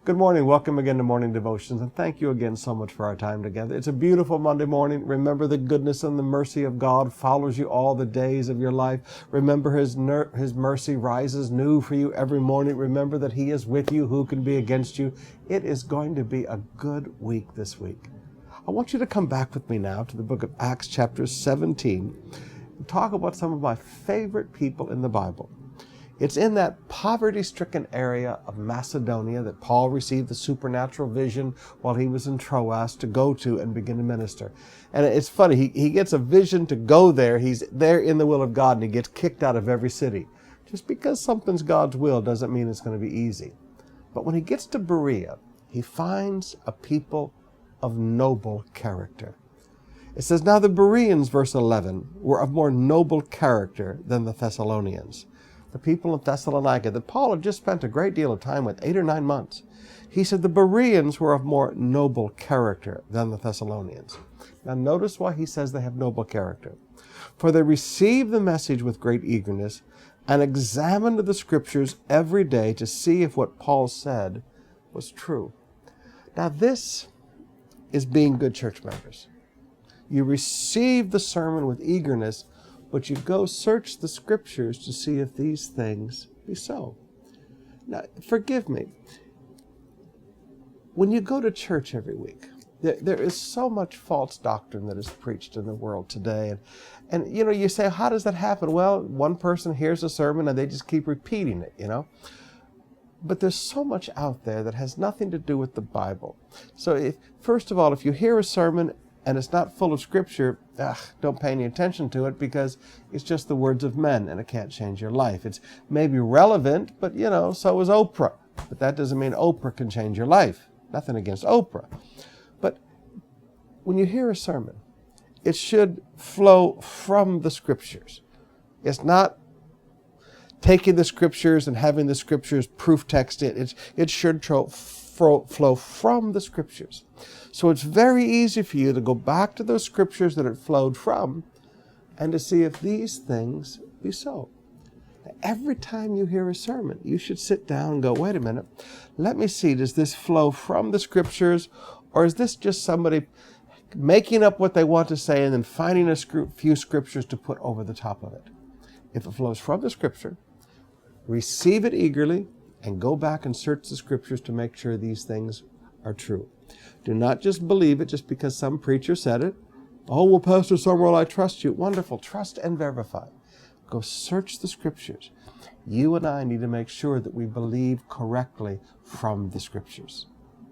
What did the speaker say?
Good morning. Welcome again to Morning Devotions, and thank you again so much for our time together. It's a beautiful Monday morning. Remember, the goodness and the mercy of God follows you all the days of your life. Remember, His mercy rises new for you every morning. Remember that He is with you. Who can be against you? It is going to be a good week this week. I want you to come back with me now to the book of Acts chapter 17 and talk about some of my favorite people in the Bible. It's in that poverty-stricken area of Macedonia that Paul received the supernatural vision while he was in Troas to go to and begin to minister. And it's funny, he gets a vision to go there. He's there in the will of God, and he gets kicked out of every city. Just because something's God's will doesn't mean it's going to be easy. But when he gets to Berea, he finds a people of noble character. It says, "Now the Bereans," verse 11, "were of more noble character than the Thessalonians." The people of Thessalonica that Paul had just spent a great deal of time with, 8 or 9 months. He said the Bereans were of more noble character than the Thessalonians. Now notice why he says they have noble character. "For they received the message with great eagerness and examined the scriptures every day to see if what Paul said was true." Now this is being good church members. You receive the sermon with eagerness, but you go search the scriptures to see if these things be so. Now, forgive me. When you go to church every week, there is so much false doctrine that is preached in the world today. And you say, how does that happen? Well, one person hears a sermon and they just keep repeating it, But there's so much out there that has nothing to do with the Bible. So first of all, if you hear a sermon and it's not full of scripture, don't pay any attention to it, because it's just the words of men and it can't change your life. It's maybe relevant, but so is Oprah. But that doesn't mean Oprah can change your life. Nothing against Oprah. But when you hear a sermon, it should flow from the scriptures. It's not taking the scriptures and having the scriptures proof text it. It should flow from the scriptures. So it's very easy for you to go back to those scriptures that it flowed from and to see if these things be so. Now, every time you hear a sermon, you should sit down and go, wait a minute, let me see, does this flow from the scriptures, or is this just somebody making up what they want to say and then finding a few scriptures to put over the top of it? If it flows from the scripture, receive it eagerly and go back and search the scriptures to make sure these things are true. Do not just believe it just because some preacher said it. Oh, well, Pastor Summerall, I trust you. Wonderful. Trust and verify. Go search the scriptures. You and I need to make sure that we believe correctly from the scriptures.